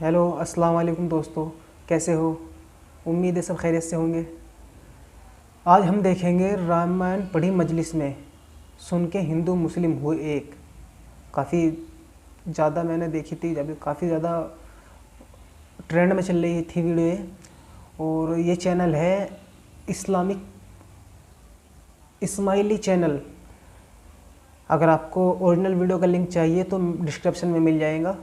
Hello अस्सलाम वालेकुम दोस्तों, कैसे हो? उम्मीद है सब खैरियत से होंगे। आज हम देखेंगे रामायण पढ़ी मजलिस में, सुन के हिंदू मुस्लिम हुए एक। काफ़ी ज़्यादा मैंने देखी थी, अभी काफ़ी ज़्यादा ट्रेंड में चल रही थी वीडियो ये। और ये चैनल है इस्लामिक इस्माइली चैनल। अगर आपको ओरिजिनल वीडियो का लिंक चाहिए तो डिस्क्रिप्शन में मिल जाएगा,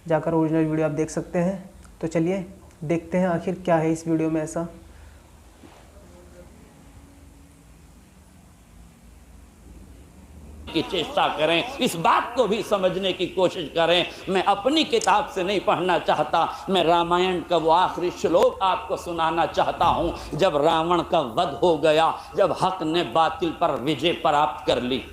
जाकर ओरिजिनल वीडियो आप देख सकते हैं। तो चलिए देखते हैं आखिर क्या है इस वीडियो में ऐसा। की चेष्टा करें, इस बात को भी समझने की कोशिश करें। मैं अपनी किताब से नहीं पढ़ना चाहता, मैं रामायण का वो आखिरी श्लोक आपको सुनाना चाहता हूं, जब रावण का वध हो गया, जब हक ने बातिल पर विजय प्राप्त कर ली।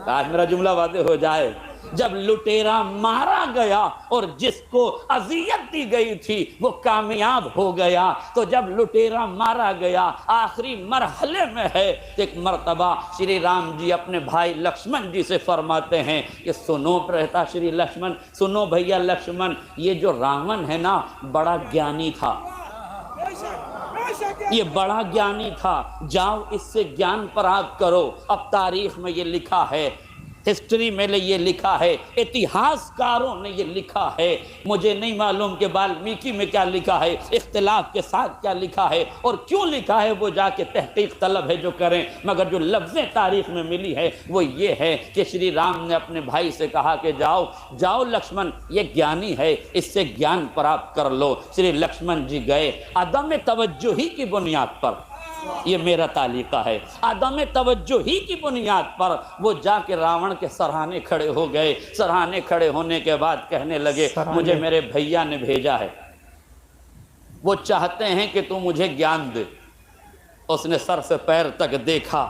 आज मेरा जुमला वादे हो जाए। जब लुटेरा मारा गया और जिसको अजियत दी गई थी वो कामयाब हो गया, तो जब लुटेरा मारा गया आखिरी मरहले में है, एक मर्तबा श्री राम जी अपने भाई लक्ष्मण जी से फरमाते हैं कि सुनो रहता श्री लक्ष्मण, सुनो भैया लक्ष्मण, ये जो रावण है ना बड़ा ज्ञानी था, ये बड़ा ज्ञानी था, जाओ इससे ज्ञान प्राप्त करो। अब तारीख में ये लिखा है, हिस्ट्री में ये लिखा है, इतिहासकारों ने ये लिखा है। मुझे नहीं मालूम कि वाल्मीकि में क्या लिखा है, इख्तिलाफ के साथ क्या लिखा है और क्यों लिखा है, वो जाके तहकीक तलब है जो करें। मगर जो लफ्ज़ें तारीख में मिली है वो ये है कि श्री राम ने अपने भाई से कहा कि जाओ जाओ लक्ष्मण, ये ज्ञानी है, इससे ज्ञान प्राप्त कर लो। श्री लक्ष्मण जी गए, अदम तवज्जुही की बुनियाद पर, ये मेरा तालिका है, आदम तवज्जो ही की बुनियाद पर वो जाके रावण के सराहने खड़े हो गए। सराहने खड़े होने के बाद कहने लगे, मुझे मेरे भैया ने भेजा है, वो चाहते हैं कि तू मुझे ज्ञान दे। उसने सर से पैर तक देखा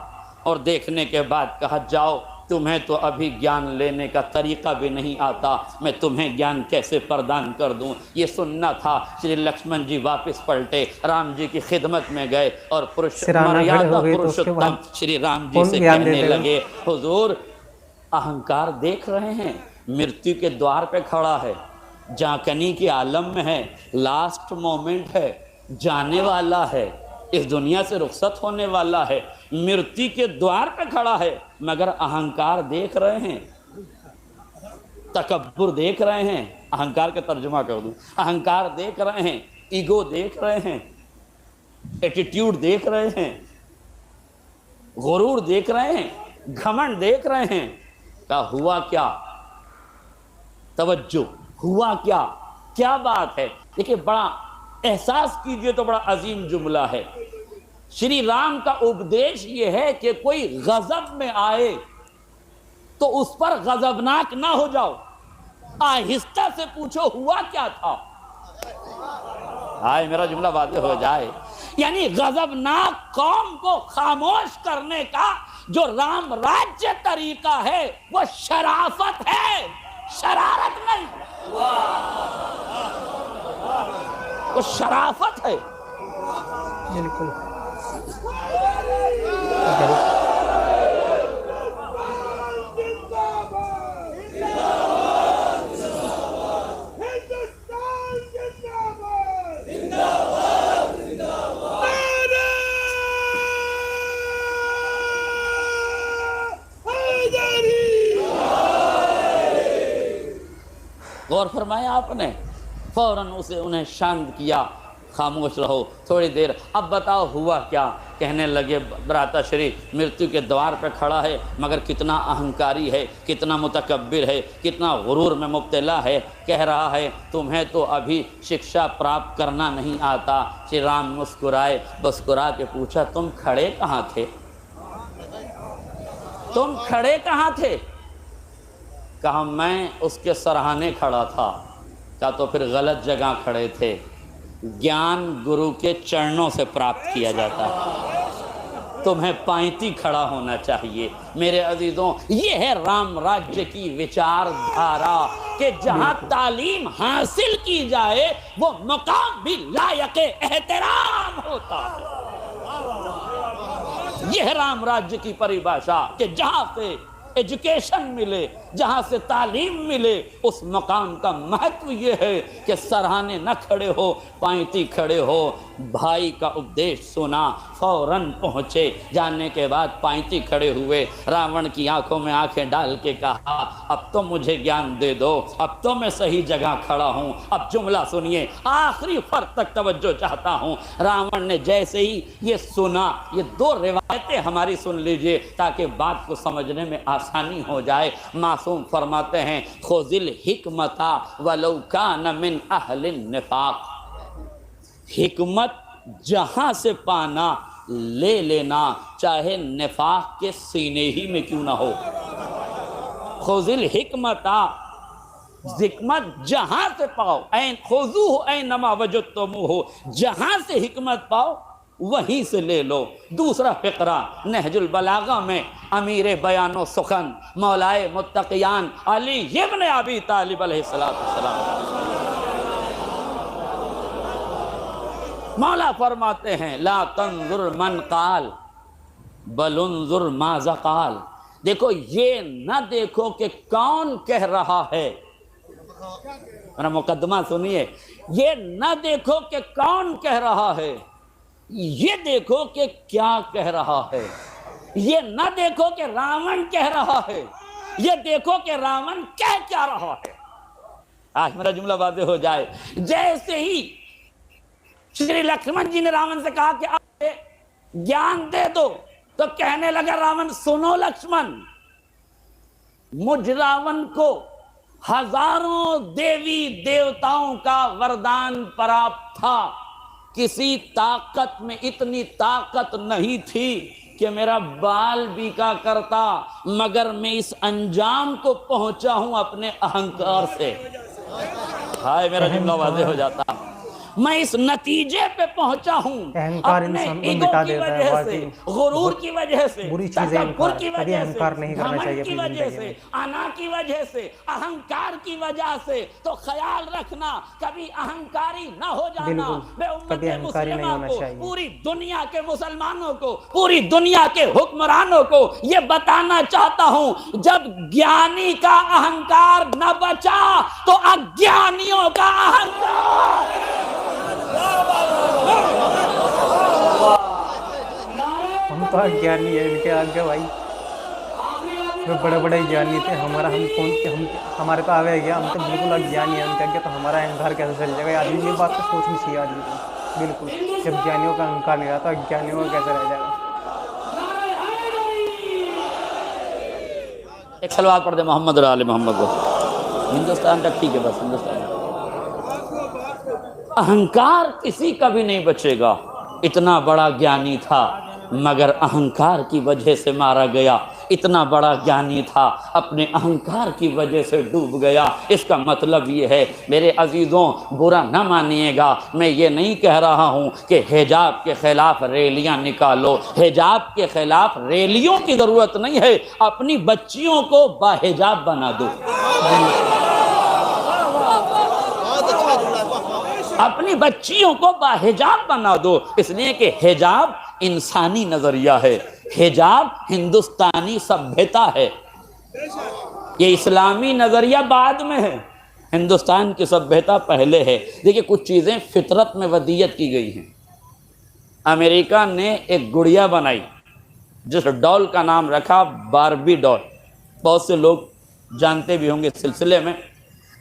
और देखने के बाद कहा, जाओ, तुम्हें तो अभी ज्ञान लेने का तरीका भी नहीं आता, मैं तुम्हें ज्ञान कैसे प्रदान कर दूं। ये सुनना था। श्री लक्ष्मण जी वापस पलटे, राम जी की खिदमत में गए और मर्यादा पुरुषोत्तम श्री राम जी से कहने लगे, हुजूर अहंकार देख रहे हैं, मृत्यु के द्वार पे खड़ा है, जाकनी के आलम में है, लास्ट मोमेंट है, जाने वाला है, इस दुनिया से रुखसत होने वाला है, मृत्यु के द्वार पे खड़ा है, मगर अहंकार देख रहे हैं, तकब्बुर देख रहे हैं। अहंकार का तर्जुमा कर दूं, अहंकार देख रहे हैं, ईगो देख रहे हैं, एटीट्यूड देख रहे हैं, गुरूर देख रहे हैं, घमंड देख रहे हैं। क्या हुआ? क्या तवज्जो हुआ? क्या क्या बात है? देखिए, बड़ा एहसास कीजिए तो बड़ा अजीम जुमला है। श्री राम का उपदेश यह है कि कोई गजब में आए तो उस पर गजबनाक ना हो जाओ, आहिस्ता से पूछो हुआ क्या था। हाय, मेरा जुमला वादे हो जाए। यानी गजबनाक कौम को खामोश करने का जो राम राज्य तरीका है वो शराफत है, शरारत नहीं, वो शराफत है। बिल्कुल गौर फरमाया आपने, फौरन उसे उन्हें शांत किया, खामोश रहो थोड़ी देर। अब बताओ हुआ क्या? कहने लगे, भ्राताश्री मृत्यु के द्वार पर खड़ा है, मगर कितना अहंकारी है, कितना मुतकब्बिर है, कितना गुरूर में मुब्तला है। कह रहा है तुम्हें तो अभी शिक्षा प्राप्त करना नहीं आता। श्री राम मुस्कुराए, मुस्कुरा के पूछा, तुम खड़े कहाँ थे? तुम खड़े कहाँ थे? कहा, मैं उसके सराहने खड़ा था। कहा, तो फिर गलत जगह खड़े थे। ज्ञान गुरु के चरणों से प्राप्त किया जाता है, तुम्हें पांति खड़ा होना चाहिए। मेरे अजीजों, ये है राम राज्य की विचारधारा कि जहां तालीम हासिल की जाए वो मुकाम भी लायक एहतराम होता है। यह राम राज्य की परिभाषा कि जहां से एजुकेशन मिले, जहां से तालीम मिले, उस मकाम का महत्व ये है कि सराहने न खड़े हो, पांति खड़े हो। भाई का उपदेश सुना, फौरन पहुंचे, जाने के बाद पांति खड़े हुए, रावण की आंखों में आंखें डाल के कहा, अब तो मुझे ज्ञान दे दो, अब तो मैं सही जगह खड़ा हूं। अब जुमला सुनिए, आखिरी फर्क तक तवज्जो चाहता हूं। रावण ने जैसे ही ये सुना, ये दो रिवायतें हमारी सुन लीजिए ताकि बात को समझने में आसानी हो जाए। मासूम फरमाते हैं, खुजिल हिकमता वलौ कान मिन अहलिन निफाक, हिकमत जहां से पाना ले लेना, चाहे निफाक के सीने ही में क्यों ना हो। खुजिल हिकमता, हिकमत जहां से पाओ, ऐन खुजू ऐन नमा वजदतुमूहु, जहां से हिकमत पाओ वहीं से ले लो। दूसरा फिक्रा नहजुल बलागा में अमीर बयानो सुखन मौलाए मुत्तकियान अली इब्न अबी तालिब अलैहिस्सलाम, मौला फरमाते हैं, ला तंजुर मन काल बलुंजुर माज़ा काल। देखो, ये न देखो कि कौन कह रहा है, मेरा मुकदमा सुनिए, ये न देखो कि कौन कह रहा है, ये देखो कि क्या कह रहा है। ये न देखो कि रावण कह रहा है, ये देखो कि रावण कह क्या रहा है। आज मेरा जुमला वाज़ेह हो जाए। जैसे ही श्री लक्ष्मण जी ने रावण से कहा कि आप ज्ञान दे दो, तो कहने लगा रावण, सुनो लक्ष्मण, मुझ रावण को हजारों देवी देवताओं का वरदान प्राप्त था, किसी ताकत में इतनी ताकत नहीं थी कि मेरा बाल बीका करता, मगर मैं इस अंजाम को पहुंचा हूं अपने अहंकार से। हाय, मेरा जुमला वाज़ेह हो जाता। मैं इस नतीजे पे पहुंचा हूं अपने ईगो की वजह से, गुरूर की वजह से, तकब्बुर की वजह से, घमंड की वजह से, अना की वजह से, अहंकार की वजह से। तो ख्याल रखना, कभी अहंकारी ना हो जाना। मैं उम्मत मुस्लिमा को, पूरी दुनिया के मुसलमानों को, पूरी दुनिया के हुक्मरानों को ये बताना चाहता हूं, जब ज्ञानी का अहंकार न बचा तो अज्ञानियों का अहंकार। हम तो अज्ञानी है इनके आगे भाई, जो बड़े बड़े ज्ञानी थे, हमारा हम कौन के, हम हमारे पे आगे गया, हम तो बिल्कुल अज्ञानी है उनके आगे, तो हमारा अहंकार कैसे चल जाएगा। आदमी ये बात तो सोचनी चाहिए आदमी को, बिल्कुल। जब ज्ञानियों का अहंकार नहीं रहा तो अज्ञानियों का कैसे रह जाएगा। एक सलवात पढ़ दे मोहम्मद और आले मोहम्मद को। हिंदुस्तान तक ठीक है, बस हिंदुस्तान। अहंकार किसी का भी नहीं बचेगा। इतना बड़ा ज्ञानी था मगर अहंकार की वजह से मारा गया, इतना बड़ा ज्ञानी था अपने अहंकार की वजह से डूब गया। इसका मतलब ये है मेरे अजीज़ों, बुरा न मानिएगा, मैं ये नहीं कह रहा हूँ कि हिजाब के ख़िलाफ़ रैलियाँ निकालो। हिजाब के ख़िलाफ़ रैलियों की ज़रूरत नहीं है, अपनी बच्चियों को बाहिजाब बना दो, अपनी बच्चियों को बाहिजाब बना दो। इसलिए कि हिजाब इंसानी नजरिया है, हिजाब हिंदुस्तानी सभ्यता है, ये इस्लामी नजरिया बाद में है, हिंदुस्तान की सभ्यता पहले है। देखिए, कुछ चीज़ें फितरत में वदियत की गई हैं। अमेरिका ने एक गुड़िया बनाई जिस डॉल का नाम रखा बारबी डॉल। बहुत से लोग जानते भी होंगे इस सिलसिले में।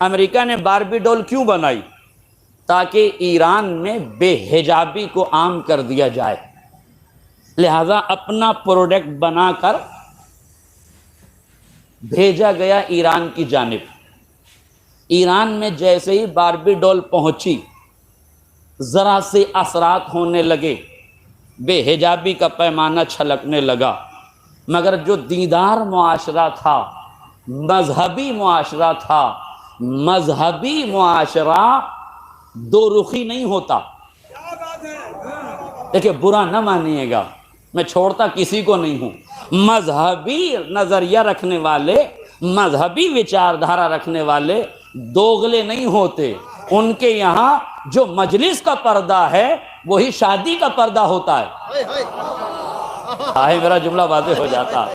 अमेरिका ने बारबी डॉल क्यों बनाई? ताकि ईरान में बेहिजाबी को आम कर दिया जाए। लिहाजा अपना प्रोडक्ट बनाकर भेजा गया ईरान की जानिब। ईरान में जैसे ही बारबी डॉल पहुंची, जरा से असरात होने लगे, बेहिजाबी का पैमाना छलकने लगा। मगर जो दीदार मुआशरा था, मजहबी मुआशरा था, मजहबी मुआशरा दो रुखी नहीं होता। देखिए, बुरा न मानिएगा, मैं छोड़ता किसी को नहीं हूं। मजहबी नजरिया रखने वाले, मजहबी विचारधारा रखने वाले दोगले नहीं होते। उनके यहाँ जो मजलिस का पर्दा है वही शादी का पर्दा होता है। मेरा जुमला वाज़ेह हो जाता।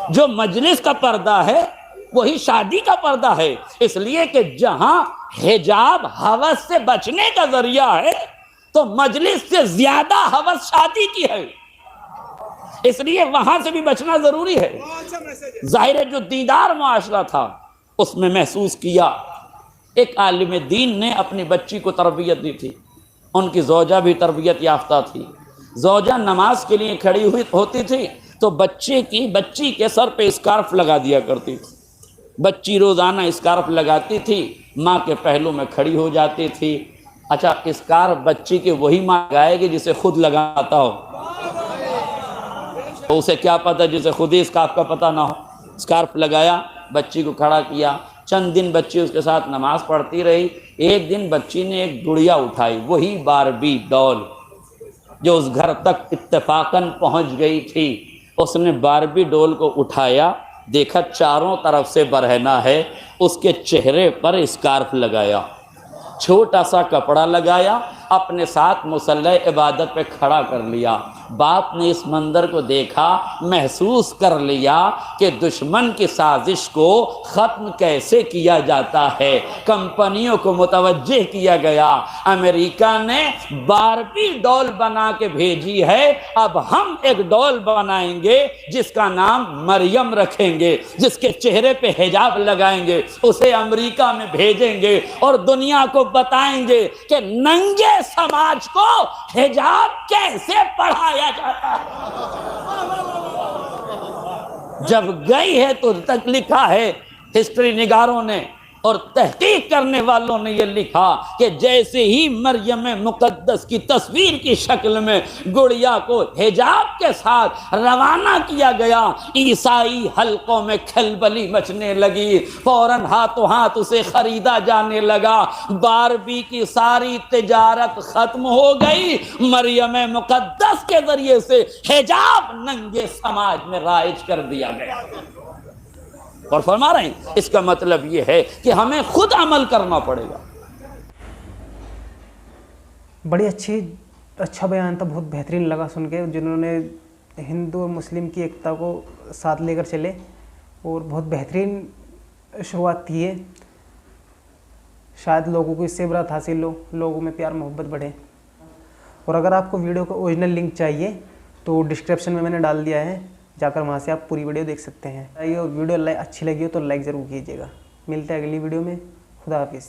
जो मजलिस का पर्दा है वही शादी का पर्दा है, इसलिए कि जहां हिजाब हवस से बचने का जरिया है तो मजलिस से ज्यादा हवस शादी की है, इसलिए वहां से भी बचना जरूरी है। जाहिर है जो दीदार मुआशरा था उसमें महसूस किया, एक आलिम दीन ने अपनी बच्ची को तरबियत दी थी, उनकी ज़ौजा भी तरबियत याफ्ता थी। ज़ौजा नमाज के लिए खड़ी हुई होती थी तो बच्ची के सर पे स्कार्फ लगा दिया करती थी। बच्ची रोज़ाना स्कार्फ लगाती थी, माँ के पहलू में खड़ी हो जाती थी। अच्छा, स्कार्फ बच्ची की वही माँ लगाएगी जिसे खुद लगाता हो, तो उसे क्या पता जिसे खुद ही स्कार्फ का पता ना हो। स्कार्फ लगाया, बच्ची को खड़ा किया, चंद दिन बच्ची उसके साथ नमाज पढ़ती रही। एक दिन बच्ची ने एक गुड़िया उठाई, वही बारबी डॉल जो उस घर तक इत्तेफाकन पहुंच गई थी। उसने बारबी डॉल को उठाया, देखा चारों तरफ से बरहना है, उसके चेहरे पर स्कार्फ लगाया, छोटा सा कपड़ा लगाया, अपने साथ मुसल्ले इबादत पे खड़ा कर लिया। बाप ने इस मंजर को देखा, महसूस कर लिया कि दुश्मन की साजिश को ख़त्म कैसे किया जाता है। कंपनियों को मुतवज्जे किया गया, अमेरिका ने बारबी डॉल बना के भेजी है, अब हम एक डॉल बनाएंगे जिसका नाम मरियम रखेंगे, जिसके चेहरे पे हिजाब लगाएंगे, उसे अमेरिका में भेजेंगे और दुनिया को बताएंगे कि नंगे समाज को हिजाब कैसे पढ़ाया जाता है। जब गई है तो तक लिखा है हिस्ट्री निगारों ने और तहकीक करने वालों ने यह लिखा कि जैसे ही मरियम मुकद्दस की तस्वीर की शक्ल में गुड़िया को हिजाब के साथ रवाना किया गया, ईसाई हलकों में खलबली मचने लगी, फौरन हाथों हाथ उसे खरीदा जाने लगा, बारबी की सारी तिजारत खत्म हो गई, मरियम मुकद्दस के जरिए से हिजाब नंगे समाज में राइज कर दिया गया। और फरमा रहे हैं इसका मतलब यह है कि हमें खुद अमल करना पड़ेगा। बड़ी अच्छा बयान था, बहुत बेहतरीन लगा सुन के, जिन्होंने हिंदू और मुस्लिम की एकता को साथ लेकर चले और बहुत बेहतरीन शुरुआत की है। शायद लोगों को इससे इबरत हासिल हो, लोगों में प्यार मोहब्बत बढ़े। और अगर आपको वीडियो का ओरिजिनल लिंक चाहिए तो डिस्क्रिप्शन में मैंने डाल दिया है, जाकर वहाँ से आप पूरी वीडियो देख सकते हैं। ये वीडियो अच्छी लगी हो तो लाइक ज़रूर कीजिएगा। मिलते हैं अगली वीडियो में। खुदा हाफिज़।